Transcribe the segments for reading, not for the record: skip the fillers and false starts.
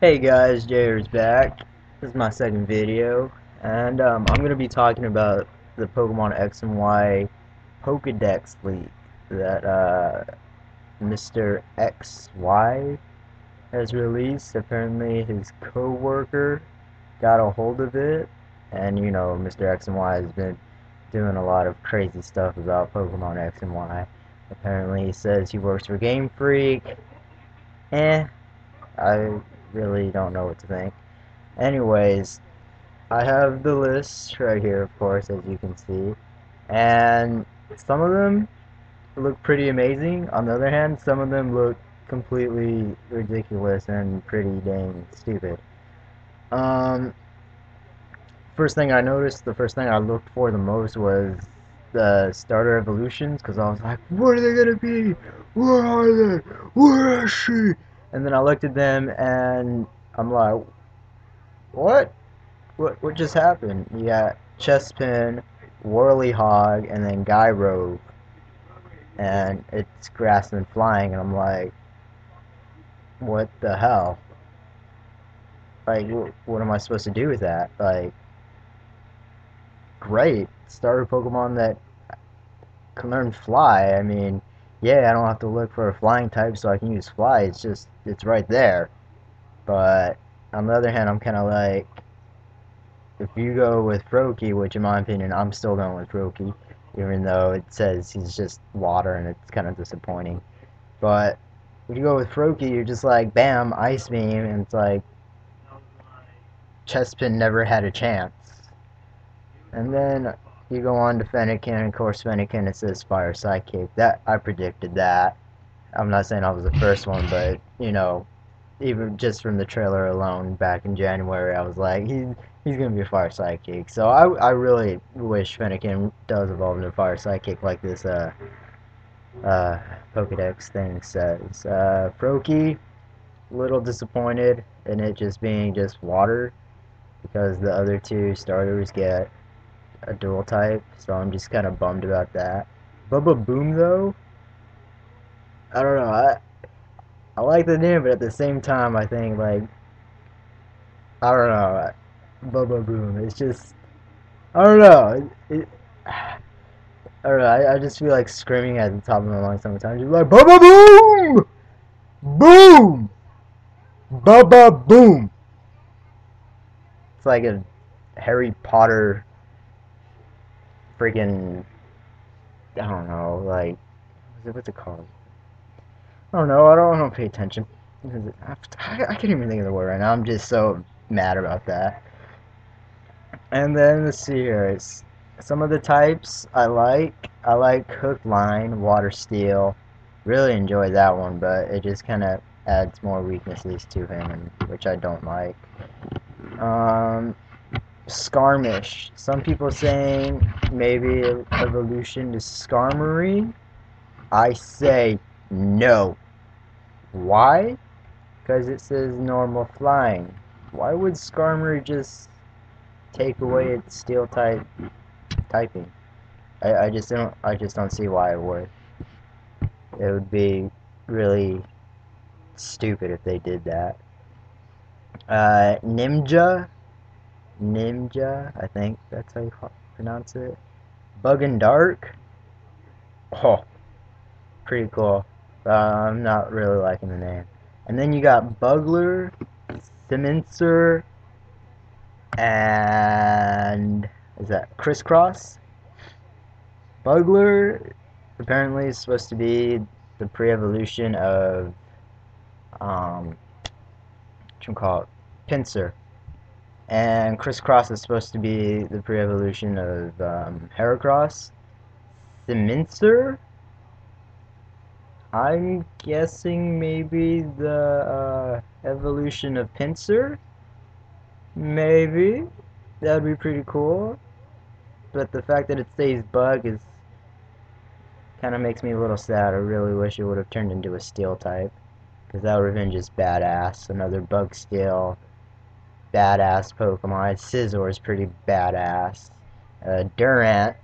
Hey guys, Jayer's back. This is my second video, and I'm going to be talking about the Pokemon X and Y Pokedex leak that Mr. XY has released. Apparently his co-worker got a hold of it, and you know Mr. X and Y has been doing a lot of crazy stuff about Pokemon X and Y. Apparently he says he works for Game Freak. I really don't know what to think. Anyways, I have the list right here, of course, as you can see, and some of them look pretty amazing. On the other hand, some of them look completely ridiculous and pretty dang stupid. Um, First thing I noticed, the first thing I looked for the most was the starter evolutions, because I was like, what are they gonna be? Where are they? Where is she? And then I looked at them and I'm like, what? What just happened? You got Chespin, Whirly Hog, and then Gyro, and it's grass and flying, and I'm like, what the hell? Like, what am I supposed to do with that? Like, great, starter Pokemon that can learn Fly. I mean, yeah, I don't have to look for a flying type, so I can use Fly. It's right there. But on the other hand, I'm kind of like, if you go with Froakie, which in my opinion, I'm still going with Froakie, even though it says he's just water and it's kind of disappointing. But if you go with Froakie, you're just like, bam, Ice Beam, and it's like, Chespin never had a chance. And then you go on to Fennekin, and of course Fennekin, it says Fire Psychic. That, I predicted that. I'm not saying I was the first one, but, you know, even just from the trailer alone back in January, I was like, he's gonna be a Fire Psychic. So I really wish Fennekin does evolve into Fire Psychic like this uh, Pokedex thing says. Froakie, a little disappointed in it just being just water because the other two starters get a dual type, so I'm just kind of bummed about that. Bubba Boom though, I don't know. I like the name, but at the same time, I think like I don't know. Bubba Boom. It's just I don't know. I don't know. I just feel like screaming at the top of my lungs sometimes. You're like Bubba Boom, Boom, Bubba Boom. It's like a Harry Potter freaking I don't know. Like what's it called? I don't know. I don't pay attention. I can't even think of the word right now. I'm just so mad about that. And then let's see here. Some of the types I like. I like Hook Line, Water Steel. Really enjoy that one, but it just kind of adds more weaknesses to him, which I don't like. Um, Skarmish. Some people saying maybe evolution to Skarmory. I say no. Why? Because it says normal flying. Why would Skarmory just take away its steel typing? I just don't see why it would. It would be really stupid if they did that. Nimja, I think that's how you pronounce it. Bug and Dark. Oh, pretty cool. I'm not really liking the name. And then you got Bugler, Simincer, and is that Crisscross? Bugler apparently is supposed to be the pre-evolution of what you call it, Pinsir, and Crisscross is supposed to be the pre-evolution of Heracross. Simincer, I'm guessing maybe the evolution of Pinsir. Maybe that'd be pretty cool. But the fact that it stays bug is kind of makes me a little sad. I really wish it would have turned into a steel type, because that revenge is badass. Another bug steel, badass Pokemon. Scizor is pretty badass. Durant.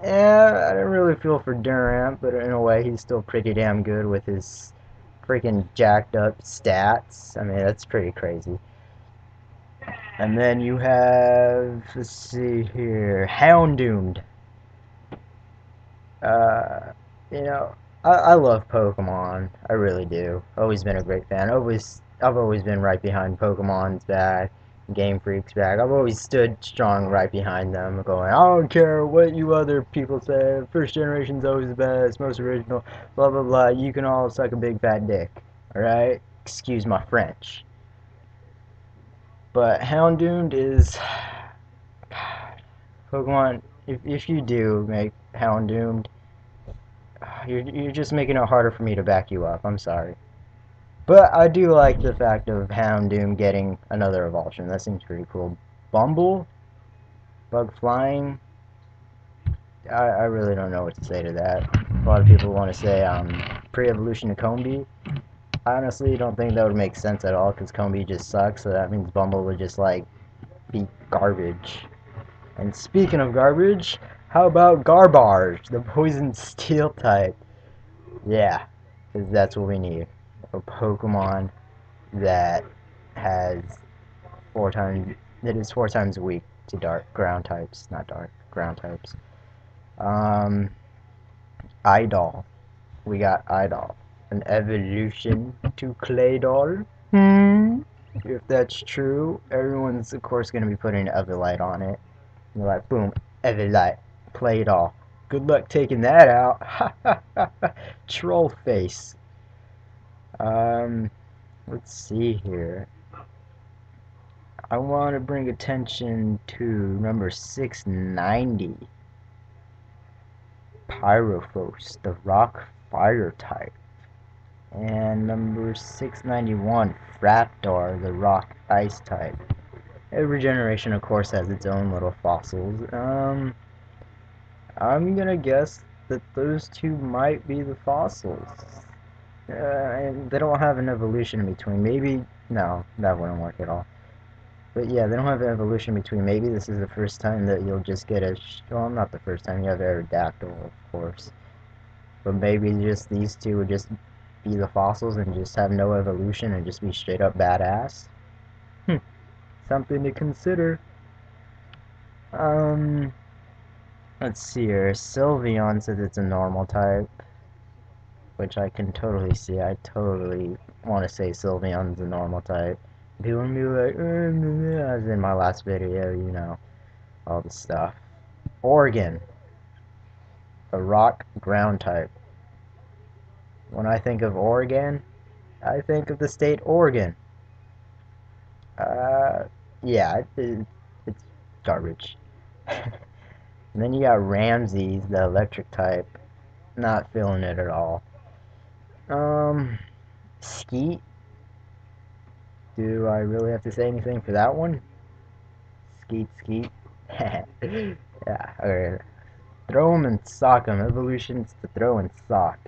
Yeah, I didn't really feel for Durant, but in a way he's still pretty damn good with his freaking jacked up stats. I mean, that's pretty crazy. And then you have, let's see here, Houndoomed. Uh, you know, I love Pokemon. I really do. Always been a great fan. I've always been right behind Pokemon's back, Game Freak's back. I've always stood strong right behind them, going, I don't care what you other people say. First generation's always the best, most original, blah blah blah. You can all suck a big fat dick. All right, excuse my French. But Houndoom is Pokemon. If you do make Houndoom, you're just making it harder for me to back you up. I'm sorry. But I do like the fact of Houndoom getting another evolution. That seems pretty cool. Bumble? Bug Flying? I really don't know what to say to that. A lot of people want to say pre-evolution to Combi. I honestly don't think that would make sense at all because Combi just sucks, so that means Bumble would just like be garbage. And speaking of garbage, how about Garbage, the poison steel type? Yeah, because that's what we need. A Pokemon that has that is 4 times weak to dark ground types, not dark ground types. Um, Idol. We got Idol, an evolution to Claydol. If that's true, everyone's of course gonna be putting Eviolite on it. You're like, boom, Eviolite, Claydol. Good luck taking that out. Troll face. Let's see here. I want to bring attention to number 690. Pyrophos, the rock fire type. And number 691, Fraptor, the rock ice type. Every generation, of course, has its own little fossils. I'm gonna guess that those two might be the fossils. And they don't have an evolution in between. Maybe, no, that wouldn't work at all. But yeah, they don't have an evolution between. Maybe this is the first time that you'll just get a, well, not the first time, you have Aerodactyl, of course. But maybe just these two would just be the fossils and just have no evolution and just be straight up badass. Something to consider. Let's see here. Sylveon says it's a normal type, which I can totally see. I totally want to say Sylveon's a normal type. People will be like, as in my last video, you know, all the stuff. Oregon, a rock ground type. When I think of Oregon, I think of the state Oregon. Yeah, it's garbage. And then you got Ramses, the electric type. Not feeling it at all. Skeet. Do I really have to say anything for that one? Skeet. Yeah, okay. Throw 'em and sock 'em. Evolution's to throw and sock.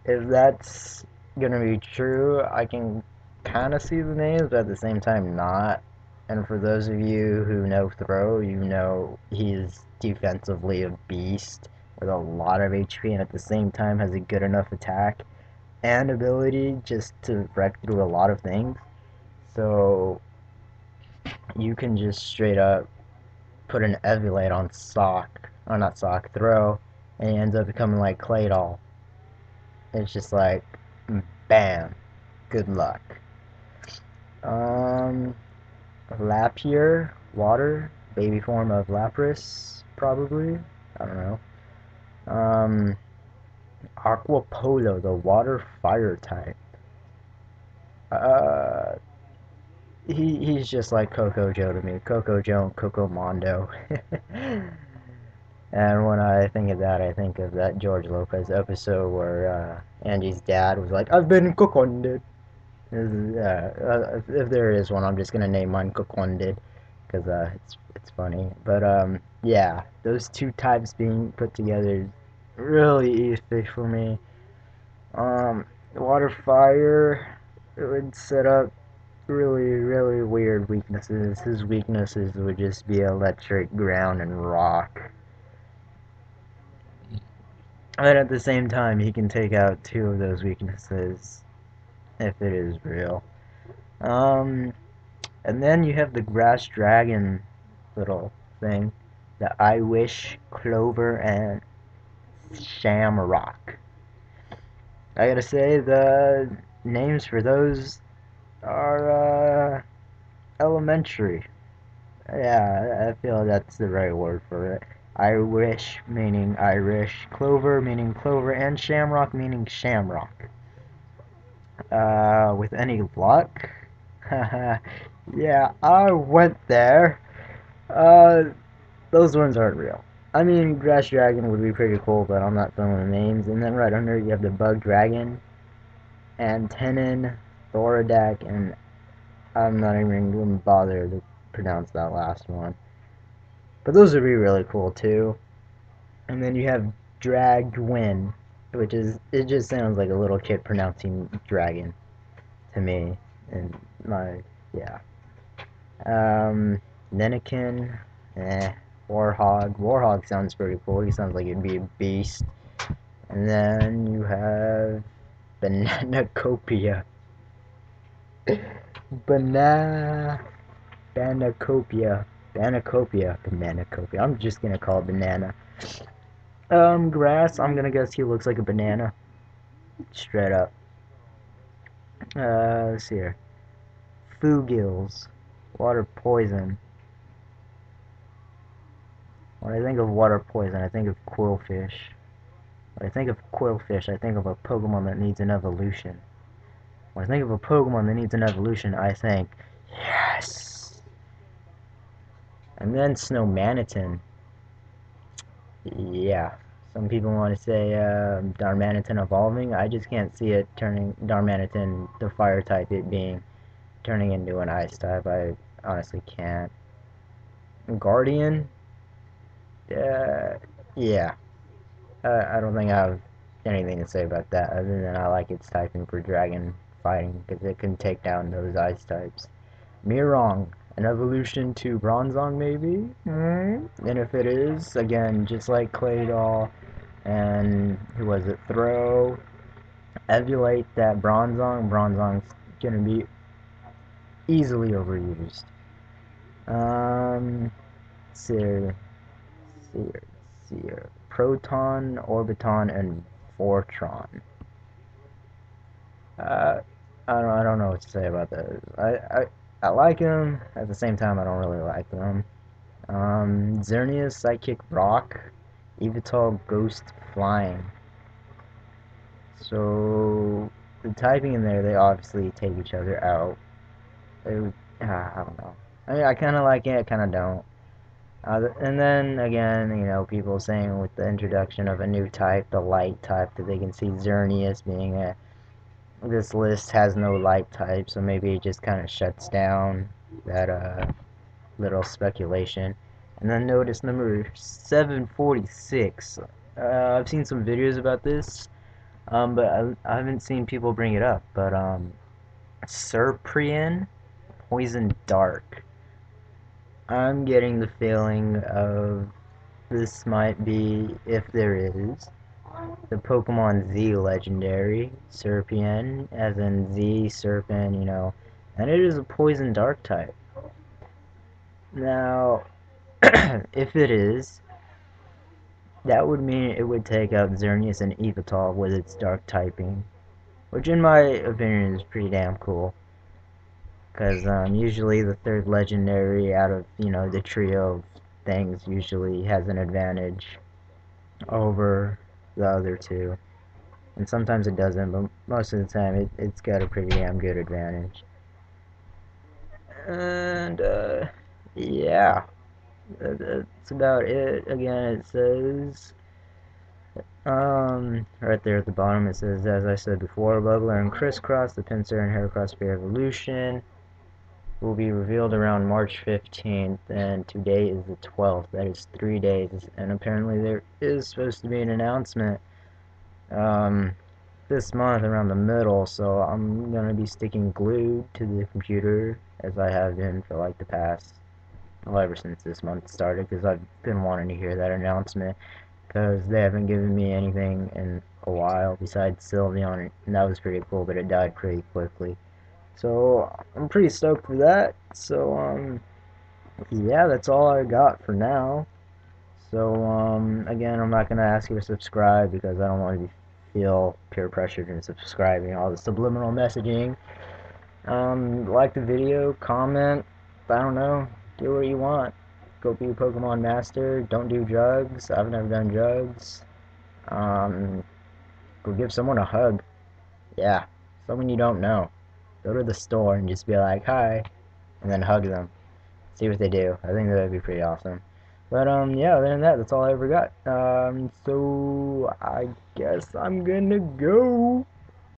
If that's gonna be true, I can kind of see the names, but at the same time not. And for those of you who know Throw, you know he's defensively a beast with a lot of HP and at the same time has a good enough attack and ability just to wreck through a lot of things. So you can just straight up put an Eviolite on Sock, or not Sock, Throw, and he ends up becoming like Claydol. It's just like, bam, good luck. Lapier, water, baby form of Lapras, probably. I don't know. Aquapolo, the water fire type. He's just like Coco Joe to me. Coco Joe and Coco Mondo. And when I think of that, I think of that George Lopez episode where Andy's dad was like, I've been cookonded. If there is one, I'm just gonna name mine cookonded because it's funny. But yeah, those two types being put together is really easy for me. Water fire, it would set up really weird weaknesses. His weaknesses would just be electric, ground, and rock. And at the same time, he can take out 2 of those weaknesses if it is real. Um, and then you have the grass dragon little thing, the I wish, clover, and shamrock. I gotta say, the names for those are elementary. Yeah, I feel that's the right word for it. Irish meaning Irish, clover meaning clover, and shamrock meaning shamrock. With any luck? Yeah, I went there. Uh, those ones aren't real. I mean, Grass Dragon would be pretty cool, but I'm not filling the names. And then right under you have the Bug Dragon, Antenin, Thoradak, and I'm not even going to bother to pronounce that last one. But those would be really cool too. And then you have Dragwin, which is, it just sounds like a little kid pronouncing dragon to me. And my, yeah. Nenikin, Warhog. Warhog sounds pretty cool. He sounds like he'd be a beast. And then you have Bananacopia. Banacopia. Bananacopia. I'm just gonna call it banana. Grass. I'm gonna guess he looks like a banana. Straight up. Let's see here. Fugils. Water poison. When I think of water poison, I think of quillfish. When I think of quillfish, I think of a Pokemon that needs an evolution. When I think of a Pokemon that needs an evolution, I think, yes! And then Snowmanitin. Yeah. Some people want to say Darmanitan evolving. I just can't see it turning Darmanitan, the fire type, it being turning into an ice type. I honestly can't. Guardian? Yeah. I don't think I have anything to say about that other than I like its typing for dragon fighting because it can take down those ice types. Mirong, an evolution to Bronzong maybe? And if it is, again, just like Claydol and who was it, Throw, emulate that Bronzong. Bronzong's gonna be easily overused. Seer, Seer, Proton, Orbiton, and Fortron. Uh, I don't know what to say about those. I like them. At the same time, I don't really like them. Xerneas, Psychic Rock, Evital, Ghost, Flying. So the typing in there, they obviously take each other out. They, I don't know. I mean, I kind of like it, I kind of don't. And then again, you know, people saying with the introduction of a new type, the light type, that they can see Xerneas being a. This list has no light type, so maybe it just kind of shuts down that little speculation. And then notice number 746. I've seen some videos about this, but I haven't seen people bring it up. But Serprian, Poison Dark. I'm getting the feeling of this might be, if there is, the Pokemon Z legendary, Serpian, as in Z, Serpent, you know, and it is a Poison Dark type. Now, if it is, that would mean it would take out Xerneas and Evital with its Dark typing, which in my opinion is pretty damn cool. Because usually the third legendary out of, you know, the trio of things usually has an advantage over the other two. And sometimes it doesn't, but most of the time it's got a pretty damn good advantage. And, yeah. That's about it. Again, it says, right there at the bottom, it says, as I said before, Bubbler and Crisscross, the Pinsir and Heracross Spear Evolution will be revealed around March 15th, and today is the 12th. That is 3 days, and apparently there is supposed to be an announcement this month around the middle, so I'm gonna be sticking glued to the computer as I have been for like the past, well, ever since this month started, because I've been wanting to hear that announcement, because they haven't given me anything in a while besides Sylveon, and that was pretty cool, but it died pretty quickly. So I'm pretty stoked for that. So yeah, that's all I got for now. So again, I'm not gonna ask you to subscribe because I don't want to feel peer pressured in subscribing. All the subliminal messaging. Like the video, comment. I don't know. Do what you want. Go be a Pokemon master. Don't do drugs. I've never done drugs. Um, Go give someone a hug. Yeah, someone you don't know. Go to the store and just be like, hi, and then hug them. See what they do. I think that would be pretty awesome. But yeah, other than that, that's all I ever got. So I guess I'm gonna go.